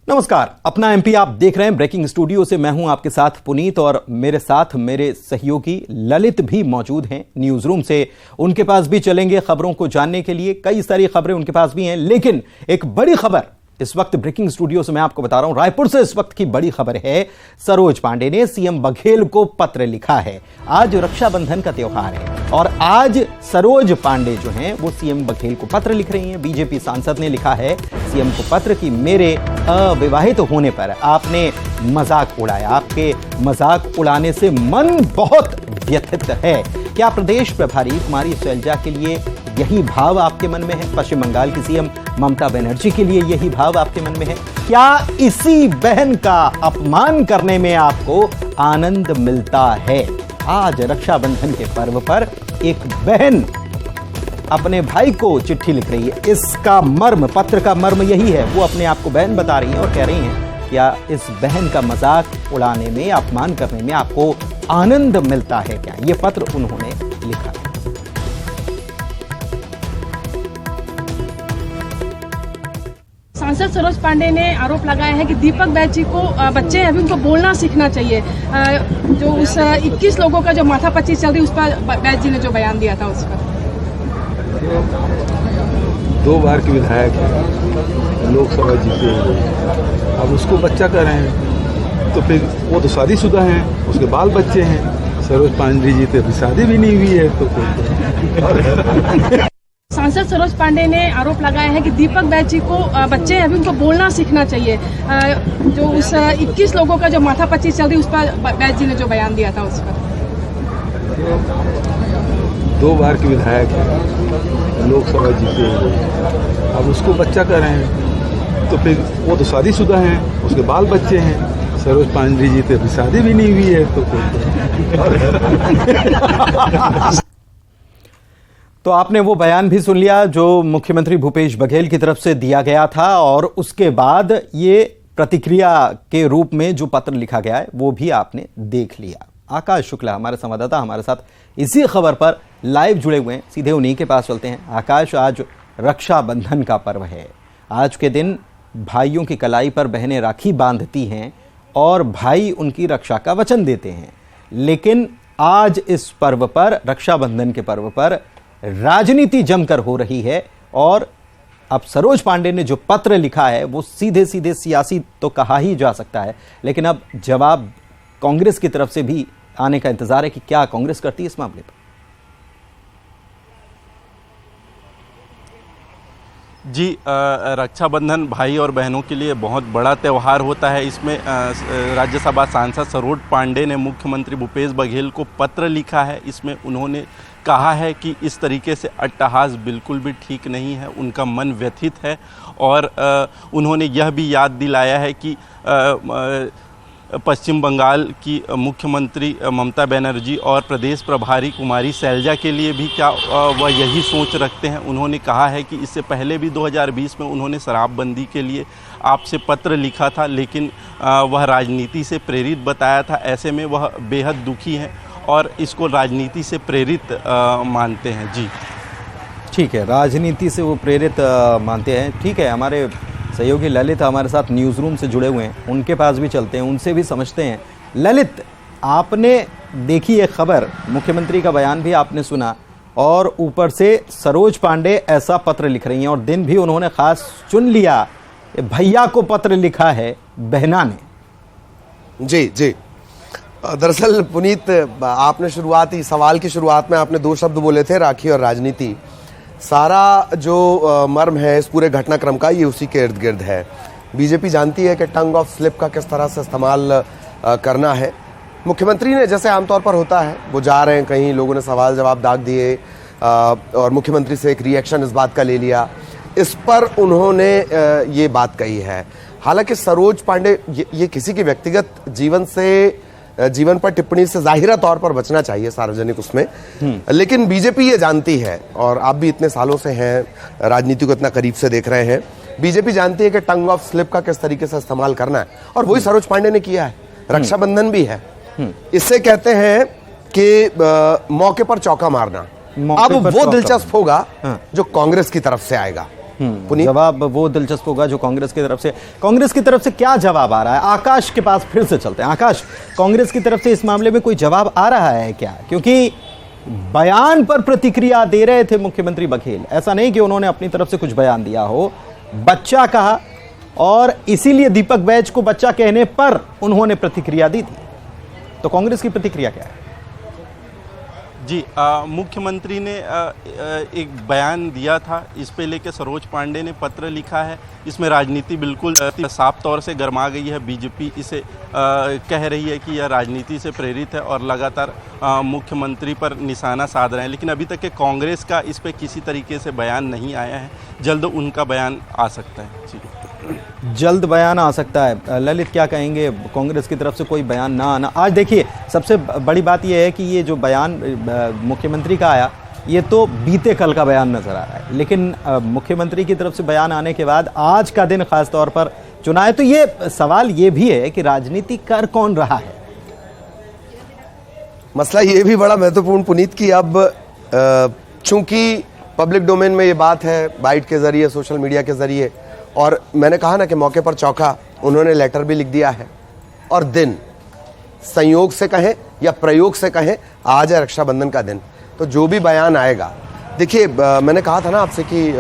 नमस्कार, अपना एमपी आप देख रहे हैं ब्रेकिंग स्टूडियो से। मैं हूं आपके साथ पुनीत और मेरे साथ मेरे सहयोगी ललित भी मौजूद हैं न्यूज रूम से। उनके पास भी चलेंगे खबरों को जानने के लिए। कई सारी खबरें उनके पास भी हैं, लेकिन एक बड़ी खबर इस वक्त ब्रेकिंग स्टूडियो से मैं आपको बता रहा हूं। रायपुर से इस वक्त की बड़ी खबर है, सरोज पांडे ने सीएम बघेल को पत्र लिखा है। आज रक्षाबंधन का त्योहार है और आज सरोज पांडे जो हैं वो सीएम बघेल को पत्र लिख रही हैं। बीजेपी सांसद ने लिखा है सीएम को पत्र कि मेरे अविवाहित होने पर आपने मजाक उड़ाया, आपके मजाक उड़ाने से मन बहुत व्यथित है। क्या प्रदेश प्रभारी कुमारी शैलजा के लिए यही भाव आपके मन में है? पश्चिम बंगाल की सीएम ममता बनर्जी के लिए यही भाव आपके मन में है? क्या इसी बहन का अपमान करने में आपको आनंद मिलता है? आज रक्षाबंधन के पर्व पर एक बहन अपने भाई को चिट्ठी लिख रही है। इसका मर्म, पत्र का मर्म यही है। वो अपने आप को बहन बता रही है और कह रही हैं क्या इस बहन का मजाक उड़ाने में, अपमान करने में आपको आनंद मिलता है क्या? ये पत्र उन्होंने लिखा है। सांसद सरोज पांडे ने आरोप लगाया है कि दीपक बैच जी को बच्चे अभी उनको बोलना सीखना चाहिए। जो उस 21 लोगों का जो माथापच्ची चल रही उस पर बैच जी ने जो बयान दिया था उस पर 2 बार के विधायक हैं, लोकसभा जीते हैं, अब उसको बच्चा कर रहे हैं तो फिर वो तो शादीशुदा हैं, उसके बाल बच्चे हैं। सरोज पांडे जी तो अभी शादी भी नहीं हुई है तो सांसद सरोज पांडे ने आरोप लगाया है कि दीपक बैच जी को बच्चे अभी उनको बोलना सीखना चाहिए। जो उस 21 लोगों का जो माथापच्ची चल रही उस पर बैच जी ने जो बयान दिया था उस पर 2 बार के विधायक हैं, लोकसभा जीते हैं, अब उसको बच्चा कर रहे हैं तो फिर वो तो शादीशुदा हैं, उसके बाल बच्चे हैं। सरोज पांडे जी तो अभी शादी भी नहीं हुई है तो आपने वो बयान भी सुन लिया जो मुख्यमंत्री भूपेश बघेल की तरफ से दिया गया था और उसके बाद ये प्रतिक्रिया के रूप में जो पत्र लिखा गया है वो भी आपने देख लिया। आकाश शुक्ला हमारे संवाददाता हमारे साथ इसी खबर पर लाइव जुड़े हुए हैं, सीधे उन्हीं के पास चलते हैं। आकाश, आज रक्षाबंधन का पर्व है। आज के दिन भाइयों की कलाई पर बहनें राखी बांधती हैं और भाई उनकी रक्षा का वचन देते हैं, लेकिन आज इस पर्व पर, रक्षाबंधन के पर्व पर राजनीति जमकर हो रही है। और अब सरोज पांडे ने जो पत्र लिखा है वो सीधे सीधे सियासी तो कहा ही जा सकता है, लेकिन अब जवाब कांग्रेस की तरफ से भी आने का इंतजार है कि क्या कांग्रेस करती है इस मामले पर। जी, रक्षाबंधन भाई और बहनों के लिए बहुत बड़ा त्यौहार होता है। इसमें राज्यसभा सांसद सरोज पांडे ने मुख्यमंत्री भूपेश बघेल को पत्र लिखा है। इसमें उन्होंने कहा है कि इस तरीके से अट्टहास बिल्कुल भी ठीक नहीं है, उनका मन व्यथित है। और उन्होंने यह भी याद दिलाया है कि पश्चिम बंगाल की मुख्यमंत्री ममता बनर्जी और प्रदेश प्रभारी कुमारी शैलजा के लिए भी क्या वह यही सोच रखते हैं। उन्होंने कहा है कि इससे पहले भी 2020 में उन्होंने शराबबंदी के लिए आपसे पत्र लिखा था, लेकिन वह राजनीति से प्रेरित बताया था। ऐसे में वह बेहद दुखी हैं और इसको राजनीति से प्रेरित मानते हैं। जी ठीक है, राजनीति से वो प्रेरित मानते हैं। ठीक है, हमारे सहयोगी ललित हमारे साथ न्यूज़ रूम से जुड़े हुए हैं, उनके पास भी चलते हैं, उनसे भी समझते हैं। ललित, आपने देखी ये खबर, मुख्यमंत्री का बयान भी आपने सुना और ऊपर से सरोज पांडे ऐसा पत्र लिख रही हैं और दिन भी उन्होंने खास चुन लिया, भैया को पत्र लिखा है बहना ने। जी जी, दरअसल पुनीत, आपने सवाल की शुरुआत में आपने 2 शब्द बोले थे, राखी और राजनीति। सारा जो मर्म है इस पूरे घटनाक्रम का ये उसी के इर्द गिर्द है। बीजेपी जानती है कि टंग ऑफ स्लिप का किस तरह से इस्तेमाल करना है। मुख्यमंत्री ने, जैसे आमतौर पर होता है, वो जा रहे हैं कहीं, लोगों ने सवाल जवाब दाग दिए और मुख्यमंत्री से एक रिएक्शन इस बात का ले लिया, इस पर उन्होंने ये बात कही है। हालांकि सरोज पांडे, ये किसी के व्यक्तिगत जीवन पर टिप्पणी से जाहिरा तौर पर बचना चाहिए सार्वजनिक उसमें, लेकिन बीजेपी ये जानती है, और आप भी इतने सालों से हैं, राजनीति को इतना करीब से देख रहे हैं, बीजेपी जानती है कि टंग ऑफ स्लिप का किस तरीके से इस्तेमाल करना है, और वही सरोज पांडे ने किया है। रक्षाबंधन भी है, इससे कहते हैं कि मौके पर चौका मारना। अब वो दिलचस्प होगा जो कांग्रेस की तरफ से आएगा। पुनीत, जवाब वो दिलचस्प होगा जो कांग्रेस की तरफ से क्या जवाब आ रहा है। आकाश के पास फिर से चलते हैं। आकाश, कांग्रेस की तरफ से इस मामले में कोई जवाब आ रहा है क्या? क्योंकि बयान पर प्रतिक्रिया दे रहे थे मुख्यमंत्री बघेल, ऐसा नहीं कि उन्होंने अपनी तरफ से कुछ बयान दिया हो, बच्चा कहा और इसीलिए दीपक बैज को बच्चा कहने पर उन्होंने प्रतिक्रिया दी थी। तो कांग्रेस की प्रतिक्रिया क्या है? जी, मुख्यमंत्री ने एक बयान दिया था, इस पे लेके सरोज पांडे ने पत्र लिखा है। इसमें राजनीति बिल्कुल साफ तौर से गर्मा गई है। बीजेपी इसे कह रही है कि यह राजनीति से प्रेरित है और लगातार मुख्यमंत्री पर निशाना साध रहे हैं, लेकिन अभी तक के कांग्रेस का इस पे किसी तरीके से बयान नहीं आया है। जल्द उनका बयान आ सकता है। जी, जल्द बयान आ सकता है। ललित, क्या कहेंगे? कांग्रेस की तरफ से कोई बयान ना आना, आज देखिए सबसे बड़ी बात यह है कि ये जो बयान मुख्यमंत्री का आया, ये तो बीते कल का बयान नजर आ रहा है, लेकिन मुख्यमंत्री की तरफ से बयान आने के बाद आज का दिन खास तौर पर चुना है। तो ये सवाल ये भी है कि राजनीति कर कौन रहा है? मसला ये भी बड़ा महत्वपूर्ण पुनीत की अब चूंकि पब्लिक डोमेन में ये बात है, बाइट के जरिए, सोशल मीडिया के जरिए, और मैंने कहा ना कि मौके पर चौका, उन्होंने लेटर भी लिख दिया है और दिन संयोग से कहें या प्रयोग से कहें, आज है रक्षाबंधन का दिन। तो जो भी बयान आएगा, देखिए मैंने कहा था ना आपसे कि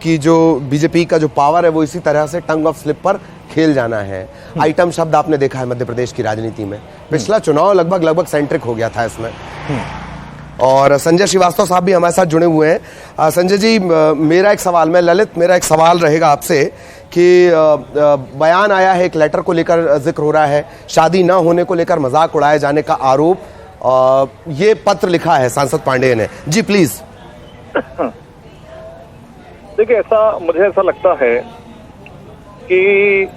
बीजेपी का जो पावर है वो इसी तरह से टंग ऑफ स्लिप पर खेल जाना है। आइटम शब्द आपने देखा है मध्य प्रदेश की राजनीति में, पिछला चुनाव लगभग सेंट्रिक हो गया था इसमें। और संजय श्रीवास्तव साहब भी हमारे साथ जुड़े हुए हैं। संजय जी, मेरा एक सवाल रहेगा आपसे कि बयान आया है, एक लेटर को लेकर जिक्र हो रहा है, शादी ना होने को लेकर मजाक उड़ाए जाने का आरोप, ये पत्र लिखा है सांसद पांडेय ने। जी प्लीज। देखिए, मुझे ऐसा लगता है कि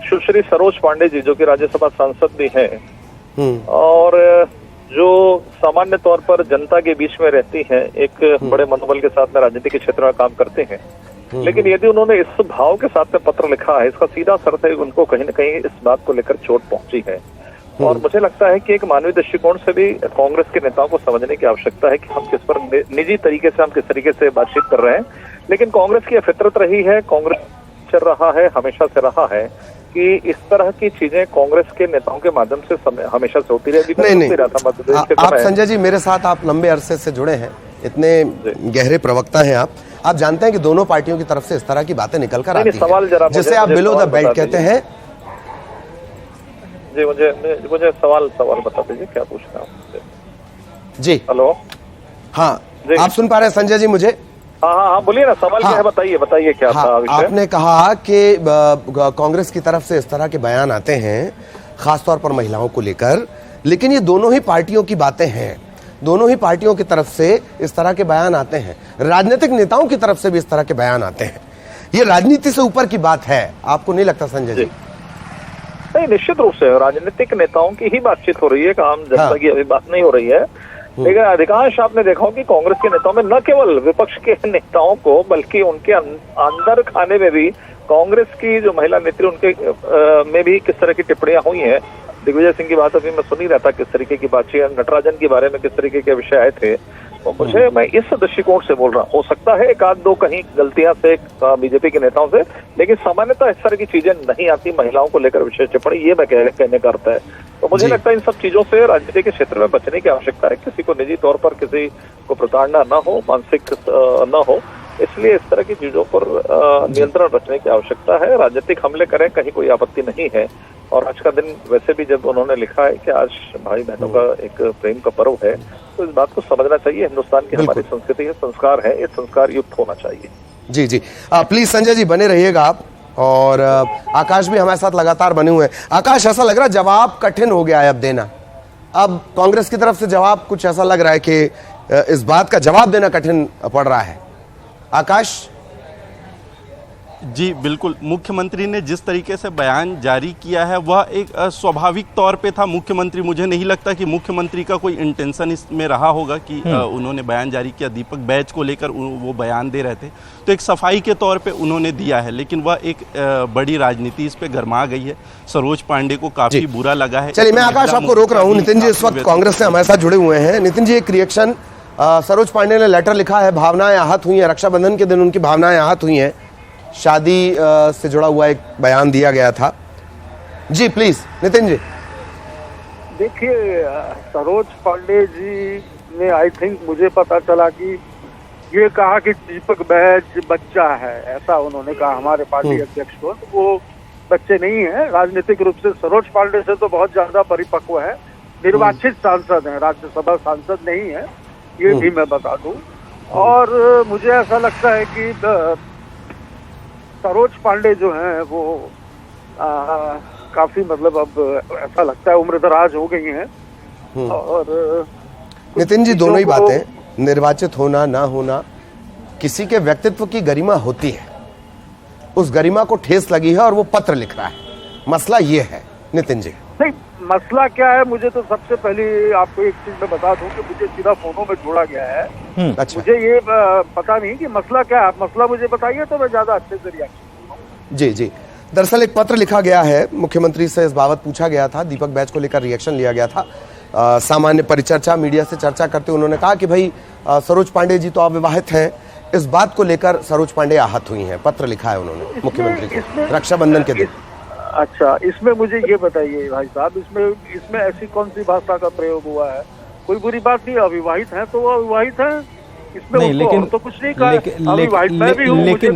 सुश्री सरोज पांडे जी, जो कि राज्यसभा सांसद भी हैं और जो सामान्य तौर पर जनता के बीच में रहती हैं, एक बड़े मनोबल के साथ में राजनीति के क्षेत्र में काम करते हैं, लेकिन यदि उन्होंने इस भाव के साथ में पत्र लिखा है, इसका सीधा अर्थ है उनको कहीं न कहीं इस बात को लेकर चोट पहुंची है। और मुझे लगता है कि एक मानवीय दृष्टिकोण से भी कांग्रेस के नेताओं को समझने की आवश्यकता है कि हम किस पर निजी तरीके से, हम किस तरीके से बातचीत कर रहे हैं। लेकिन कांग्रेस की फितरत रही है, कांग्रेस चल रहा है, हमेशा से रहा है कि इस तरह की चीजें कांग्रेस के नेताओं के माध्यम से हमेशा से होती रही। नहीं, आप संजय जी मेरे साथ आप लंबे अरसे से जुड़े हैं, इतने गहरे प्रवक्ता हैं आप जानते हैं कि दोनों पार्टियों की तरफ से इस तरह की बातें निकल कर आती हैं, जिसे आप बिलो द बेल्ट कहते हैं। जी, मुझे सवाल बता दीजिए, क्या पूछना है? जी, हेलो। हाँ, आप सुन पा रहे हैं संजय जी मुझे? हाँ, बोलिए ना, सवाल क्या है, बताइए क्या था विषय? आपने कहा कि कांग्रेस की तरफ से इस तरह के बयान आते हैं, खासतौर पर महिलाओं को लेकर, लेकिन ये दोनों ही पार्टियों की बातें हैं, दोनों ही पार्टियों की तरफ से इस तरह के बयान आते हैं, राजनीतिक नेताओं की तरफ से भी इस तरह के बयान आते हैं। ये राजनीति से ऊपर की बात है, आपको नहीं लगता संजय जी? नहीं, निश्चित रूप से राजनीतिक नेताओं की ही बातचीत हो रही है, आम जनता की अभी बात नहीं हो रही है। लेकिन अधिकांश आपने देखा हो कि कांग्रेस के नेताओं में न केवल विपक्ष के नेताओं को, बल्कि उनके अंदर खाने में भी कांग्रेस की जो महिला नेत्री, उनके में भी किस तरह की टिप्पणियां हुई हैं। दिग्विजय सिंह की बात अभी मैं सुन ही रहा था, किस तरीके की बातचीत, नटराजन के बारे में किस तरीके के विषय आए थे। तो मैं इस दृष्टिकोण से बोल रहा हूँ, हो सकता है एक आध दो कहीं गलतियां से बीजेपी के नेताओं से, लेकिन सामान्यतः इस तरह की चीजें नहीं आती महिलाओं को लेकर विशेष टिप्पणी, ये मैं कहने का अर्थ है। तो मुझे लगता है इन सब चीजों से राजनीति के क्षेत्र में बचने की आवश्यकता है, किसी को निजी तौर पर किसी को प्रताड़ना न हो, मानसिक न हो, इसलिए इस तरह की चीजों पर नियंत्रण रखने की आवश्यकता है। राजनीतिक हमले करें, कहीं कोई आपत्ति नहीं है। और आज का दिन वैसे भी जब उन्होंने लिखा है कि आज भाई बहनों का एक प्रेम का पर्व है, तो इस बात को समझना चाहिए। हिंदुस्तान की हमारी संस्कृति है, संस्कार है, इस संस्कार युक्त होना चाहिए। जी, प्लीज संजय जी बने रहिएगा आप, और आकाश भी हमारे साथ लगातार बने हुए हैं। आकाश, ऐसा लग रहा है जवाब कठिन हो गया है अब देना, अब कांग्रेस की तरफ से जवाब कुछ ऐसा लग रहा है कि इस बात का जवाब देना कठिन पड़ रहा है। आकाश जी बिल्कुल, मुख्यमंत्री ने जिस तरीके से बयान जारी किया है वह एक स्वाभाविक तौर पे था। मुख्यमंत्री, मुझे नहीं लगता कि मुख्यमंत्री का कोई इंटेंशन इसमें रहा होगा कि उन्होंने बयान जारी किया, दीपक बैज को लेकर वो बयान दे रहे थे, तो एक सफाई के तौर पे उन्होंने दिया है, लेकिन वह एक बड़ी राजनीति इस पे गरमा गई है। सरोज पांडे को काफी बुरा लगा है। चलिए, मैं आकाश आपको रोक रहा हूँ। नितिन जी इस वक्त कांग्रेस से हमारे साथ जुड़े हुए हैं। नितिन जी, एक रिएक्शन सरोज पांडे ने लेटर लिखा है, भावनाएं आहत हुई हैं, रक्षाबंधन के दिन उनकी भावनाएं आहत हुई हैं, शादी से जुड़ा हुआ एक बयान दिया गया था। जी प्लीज नितिन जी। देखिए, सरोज पांडे जी ने आई थिंक मुझे पता चला कि ये कहा कि दीपक बैज बच्चा है, ऐसा उन्होंने कहा हमारे पार्टी अध्यक्ष को। तो वो बच्चे नहीं है, राजनीतिक रूप से सरोज पांडे से तो बहुत ज्यादा परिपक्व है, निर्वाचित सांसद हैं, राज्यसभा सांसद नहीं है, ये भी मैं बता दूं। और मुझे ऐसा लगता है कि सरोज पांडे जो हैं वो काफी मतलब अब ऐसा लगता है उम्र दराज हो गई हैं। और नितिन जी, दोनों ही बातें, निर्वाचित होना ना होना, किसी के व्यक्तित्व की गरिमा होती है, उस गरिमा को ठेस लगी है और वो पत्र लिख रहा है, मसला ये है। नितिन जी नहीं, मसला क्या है, मुझे तो सबसे पहले आपको एक चीज मैं बता दूं कि मुझे सीधा फोनों में जोड़ा गया है। अच्छा, मुझे ये पता नहीं कि मसला क्या है, आप मसला मुझे बताइए तो मैं ज्यादा अच्छे से रिएक्शन। जी जी, दरअसल एक पत्र लिखा गया है, मुख्यमंत्री से इस बाबत पूछा गया था, दीपक बैज को लेकर रिएक्शन लिया गया था। सामान्य परिचर्चा, मीडिया से चर्चा करते उन्होंने कहा कि भाई सरोज पांडे जी तो अविवाहित हैं, इस बात को लेकर सरोज पांडे आहत हुई हैं। पत्र लिखा है उन्होंने मुख्यमंत्री को रक्षाबंधन के दिन। अच्छा, इसमें मुझे ये बताइए भाई साहब, इसमें ऐसी कौन सी भाषा का प्रयोग हुआ है? कोई बुरी बात नहीं, अविवाहित है तो वो अविवाहित है, इसमें नहीं, लेकिन तो कुछ नहीं कहा।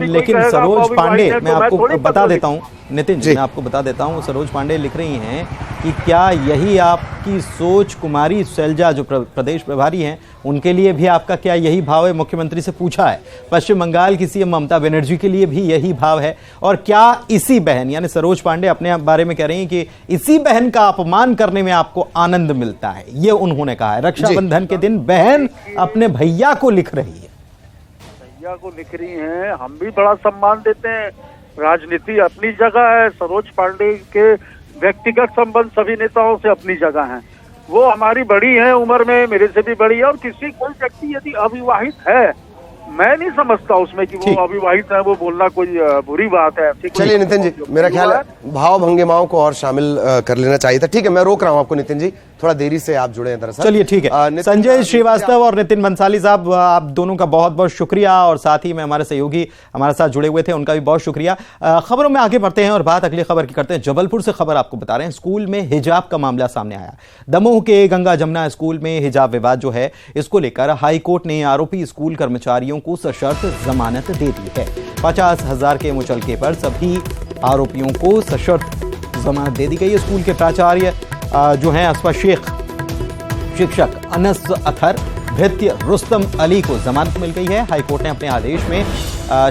लेकिन सरोज पांडे, मैं आपको बता देता हूँ नितिन जी, मैं आपको बता देता हूँ, सरोज पांडे लिख रही हैं कि क्या यही आपकी सोच कुमारी शैलजा जो प्रदेश प्रभारी हैं उनके लिए भी आपका क्या यही भाव है? मुख्यमंत्री से पूछा है। पश्चिम बंगाल की सीएम ममता बनर्जी के लिए भी यही भाव है। और क्या इसी बहन यानी सरोज पांडे अपने बारे में कह रही हैं कि इसी बहन का अपमान करने में आपको आनंद मिलता है, ये उन्होंने कहा है। रक्षाबंधन के दिन बहन अपने भैया को लिख रही है, भैया को लिख रही हैं, हम भी बड़ा सम्मान देते हैं, राजनीति अपनी जगह है, सरोज पांडे के व्यक्तिगत संबंध सभी नेताओं से अपनी जगह हैं, वो हमारी बड़ी है उम्र में, मेरे से भी बड़ी है। और किसी कोई व्यक्ति यदि अविवाहित है, मैं नहीं समझता उसमें कि वो अविवाहित है वो बोलना कोई बुरी बात है। चलिए नितिन जी, मेरा ख्याल है भाव भंगिमाओं को और शामिल कर लेना चाहिए था। ठीक है, मैं रोक रहा हूं आपको नितिन जी, थोड़ा देरी से आप जुड़े हैं दरअसल। चलिए ठीक है। संजय श्रीवास्तव और नितिन बंसाली साहब, आप दोनों का बहुत बहुत शुक्रिया, और साथ ही में हमारे सहयोगी हमारे साथ जुड़े हुए थे, उनका भी बहुत शुक्रिया। खबरों में आगे बढ़ते हैं और बात अगली खबर की करते हैं। जबलपुर से खबर आपको बता रहे हैं, स्कूल में हिजाब का मामला सामने आया। दमोह के गंगा जमुना स्कूल में हिजाब विवाद जो है, इसको लेकर हाईकोर्ट ने आरोपी स्कूल कर्मचारियों को सशर्त जमानत दे दी है। 50,000 के मुचलके पर सभी आरोपियों को सशर्त जमानत दे दी गई है। स्कूल के प्राचार्य जो हैं असफा शेख, शिक्षक अनस अथर, भृत्य रुस्तम अली को जमानत मिल गई है। हाईकोर्ट ने अपने आदेश में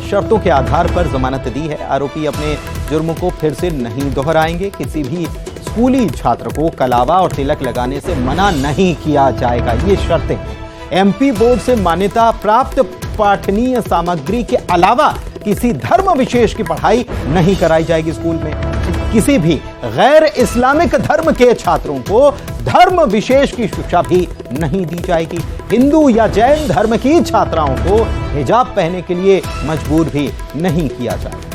शर्तों के आधार पर जमानत दी है। आरोपी अपने जुर्म को फिर से नहीं दोहराएंगे। किसी भी स्कूली छात्र को कलावा और तिलक लगाने से मना नहीं किया जाएगा, ये शर्तें हैं। एमपी बोर्ड से मान्यता प्राप्त पाठनीय सामग्री के अलावा किसी धर्म विशेष की पढ़ाई नहीं कराई जाएगी स्कूल में। किसी भी गैर इस्लामिक धर्म के छात्रों को धर्म विशेष की शिक्षा भी नहीं दी जाएगी। हिंदू या जैन धर्म की छात्राओं को हिजाब पहनने के लिए मजबूर भी नहीं किया जाएगा।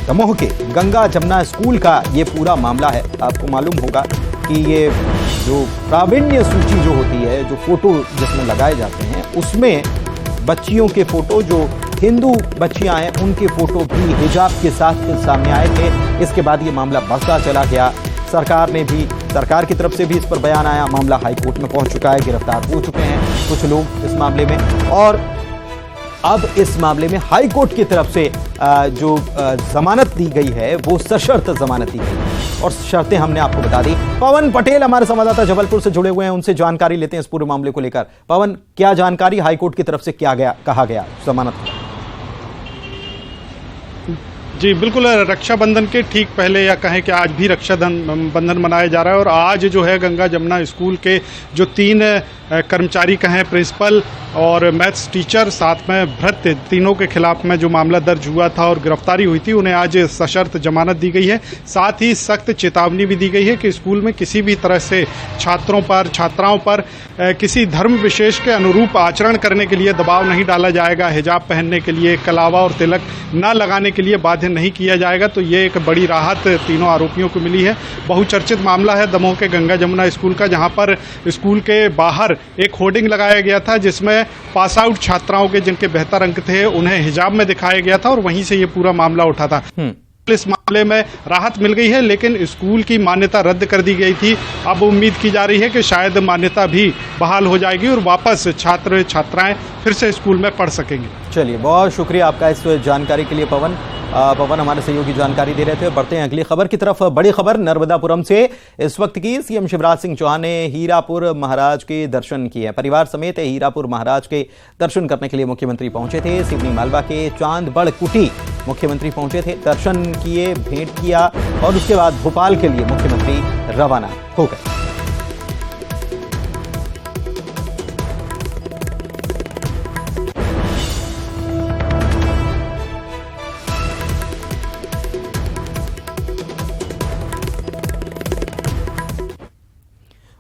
दमोह के गंगा जमुना स्कूल का ये पूरा मामला है। आपको मालूम होगा कि ये जो प्रावीण्य सूची जो होती है, जो फोटो जिसमें लगाए जाते हैं, उसमें बच्चियों के फोटो, जो हिंदू बच्चियां हैं उनके फोटो भी हिजाब के साथ सामने आए थे। इसके बाद ये मामला बढ़ता चला गया। सरकार की तरफ से भी इस पर बयान आया। मामला हाईकोर्ट में पहुंच चुका है, गिरफ्तार हो चुके हैं कुछ लोग इस मामले में। और अब इस मामले में हाईकोर्ट की तरफ से जो जमानत दी गई है वो सशर्त जमानत दी गई, और शर्तें हमने आपको बता दी। पवन पटेल हमारे संवाददाता जबलपुर से जुड़े हुए हैं, उनसे जानकारी लेते हैं इस पूरे मामले को लेकर। पवन, क्या जानकारी, हाईकोर्ट की तरफ से क्या कहा गया जमानत? जी बिल्कुल, रक्षाबंधन के ठीक पहले, या कहें कि आज भी रक्षाबंधन मनाया जा रहा है, और आज जो है गंगा जमुना स्कूल के जो 3 कर्मचारी कहें, प्रिंसिपल और मैथ्स टीचर, साथ में भृत्य, तीनों के खिलाफ में जो मामला दर्ज हुआ था और गिरफ्तारी हुई थी, उन्हें आज सशर्त जमानत दी गई है। साथ ही सख्त चेतावनी भी दी गई है कि स्कूल में किसी भी तरह से छात्रों पर, छात्राओं पर किसी धर्म विशेष के अनुरूप आचरण करने के लिए दबाव नहीं डाला जाएगा। हिजाब पहनने के लिए, कलावा और तिलक न लगाने के लिए बाध्य बाध्य नहीं किया जाएगा। तो ये एक बड़ी राहत तीनों आरोपियों को मिली है। बहुचर्चित मामला है दमोह के गंगा जमुना स्कूल का, जहां पर स्कूल के बाहर एक होर्डिंग लगाया गया था जिसमें पास आउट छात्राओं के जिनके बेहतर अंक थे उन्हें हिजाब में दिखाया गया था और वहीं से ये पूरा मामला उठा था। इस मामले में राहत मिल गई है, लेकिन स्कूल की मान्यता रद्द कर दी गई थी। अब उम्मीद की जा रही है कि शायद मान्यता भी बहाल हो जाएगी और वापस छात्र छात्राएं फिर से स्कूल में पढ़ सकेंगे। चलिए, बहुत शुक्रिया आपका इस जानकारी के लिए पवन हमारे सहयोगी जानकारी दे रहे थे। बढ़ते हैं अगली खबर की तरफ। बड़ी खबर नर्मदापुरम से इस वक्त की। सीएम शिवराज सिंह चौहान ने हीरापुर महाराज के दर्शन किए। परिवार समेत हीरापुर महाराज के दर्शन करने के लिए मुख्यमंत्री पहुंचे थे। सिवनी मालवा के चांदबड़ कुटी मुख्यमंत्री पहुंचे थे, दर्शन किए, भेंट किया और उसके बाद भोपाल के लिए मुख्यमंत्री रवाना हो गए।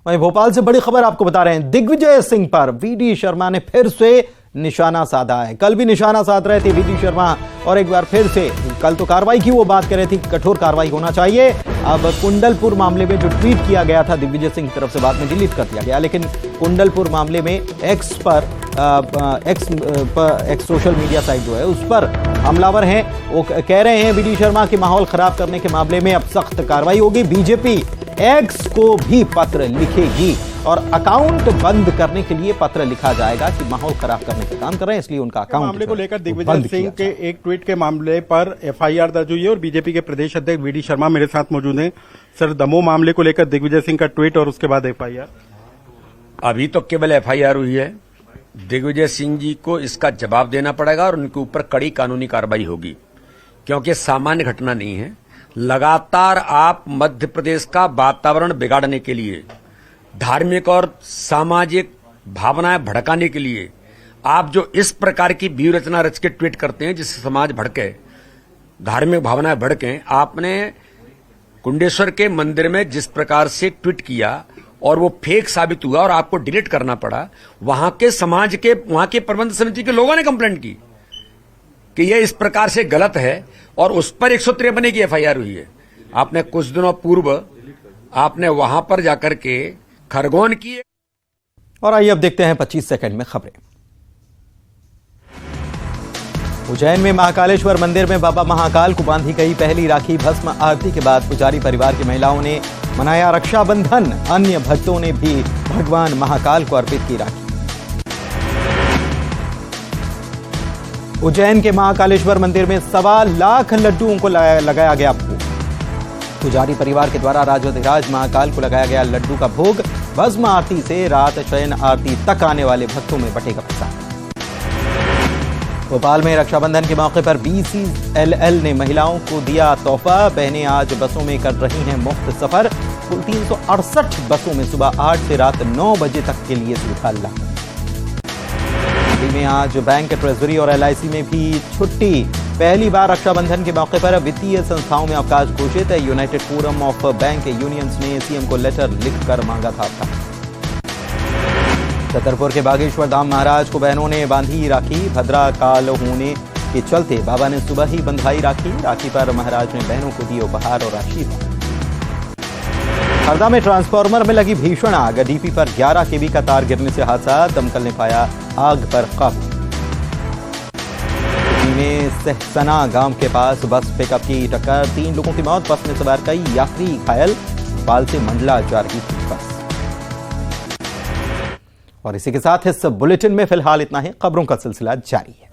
वहीं भोपाल से बड़ी खबर आपको बता रहे हैं। दिग्विजय सिंह पर वीडी शर्मा ने फिर से निशाना साधा है। कल भी निशाना साध रहे थे वीडी शर्मा और एक बार फिर से, कल तो कार्रवाई की वो बात कर रही थी, कठोर कार्रवाई होना चाहिए। अब कुंडलपुर मामले में जो ट्वीट किया गया था दिग्विजय सिंह की तरफ से, बाद में डिलीट कर दिया गया, लेकिन कुंडलपुर मामले में एक्स सोशल मीडिया साइट जो है उस पर हमलावर हैं। वो कह रहे हैं वीडी शर्मा के माहौल खराब करने के मामले में अब सख्त कार्रवाई होगी। बीजेपी एक्स को भी पत्र लिखेगी और अकाउंट बंद करने के लिए पत्र लिखा जाएगा कि माहौल खराब करने का काम कर रहे हैं, इसलिए उनका अकाउंट मामले को लेकर दिग्विजय सिंह के एक ट्वीट के मामले पर एफआईआर दर्ज हुई है और बीजेपी के प्रदेश अध्यक्ष वीडी शर्मा मेरे साथ मौजूद हैं। सर, दमोह मामले को लेकर दिग्विजय सिंह का ट्वीट और उसके बाद एफआईआर। अभी तो केवल एफआईआर हुई है। दिग्विजय सिंह जी को इसका जवाब देना पड़ेगा और उनके ऊपर कड़ी कानूनी कार्रवाई होगी, क्योंकि सामान्य घटना नहीं है। लगातार आप मध्य प्रदेश का वातावरण बिगाड़ने के लिए, धार्मिक और सामाजिक भावनाएं भड़काने के लिए आप जो इस प्रकार की व्यूह रचना रच के ट्वीट करते हैं जिससे समाज भड़के, धार्मिक भावनाएं भड़के। आपने कुंडेश्वर के मंदिर में जिस प्रकार से ट्वीट किया और वो फेक साबित हुआ और आपको डिलीट करना पड़ा, वहां के समाज के, वहां के प्रबंध समिति के लोगों ने कंप्लेंट की कि यह इस प्रकार से गलत है और उस पर 153 की एफआईआर हुई है। आपने कुछ दिनों पूर्व आपने वहां पर जाकर के खरगोन की। और आइए अब देखते हैं 25 सेकंड में खबरें। उज्जैन में महाकालेश्वर मंदिर में बाबा महाकाल को बांधी गई पहली राखी। भस्म आरती के बाद पुजारी परिवार की महिलाओं ने मनाया रक्षाबंधन। अन्य भक्तों ने भी भगवान महाकाल को अर्पित की राखी। उज्जैन के महाकालेश्वर मंदिर में 1.25 लाख लड्डुओं को लगाया गया भोग। पुजारी परिवार के द्वारा राजोधिराज महाकाल को लगाया गया लड्डू का भोग। भस्म आरती से रात शयन आरती तक आने वाले भक्तों में बटेगा प्रसाद। भोपाल में रक्षाबंधन के मौके पर BCLL ने महिलाओं को दिया तोहफा। बहनें आज बसों में कर रही हैं मुफ्त सफर। कुल 368 बसों में सुबह 8 से रात 9 बजे तक के लिए सुविधा लागू। में आज बैंक, ट्रेजरी और LIC में भी छुट्टी। पहली बार रक्षाबंधन के मौके पर वित्तीय संस्थाओं में अवकाश घोषित है। United forum of bank unions ने सीएम को लेटर लिखकर मांगा था अवकाश। छतरपुर के बागेश्वर धाम महाराज को बहनों ने बांधी राखी। भद्रा काल होने के चलते बाबा ने सुबह ही बंधाई राखी। राखी पर महाराज ने बहनों को दिए उपहार और आशीर्वाद। हरदा में ट्रांसफार्मर में लगी भीषण आग। डीपी पर 11 kV का तार गिरने से हादसा। दमकल ने पाया आग पर काबू। में सहसना गांव के पास बस पिकअप की टक्कर। 3 लोगों की मौत। बस में सवार कई यात्री घायल। भोपाल से मंडला जा रही थी बस। और इसी के साथ इस बुलेटिन में फिलहाल इतना ही। खबरों का सिलसिला जारी है।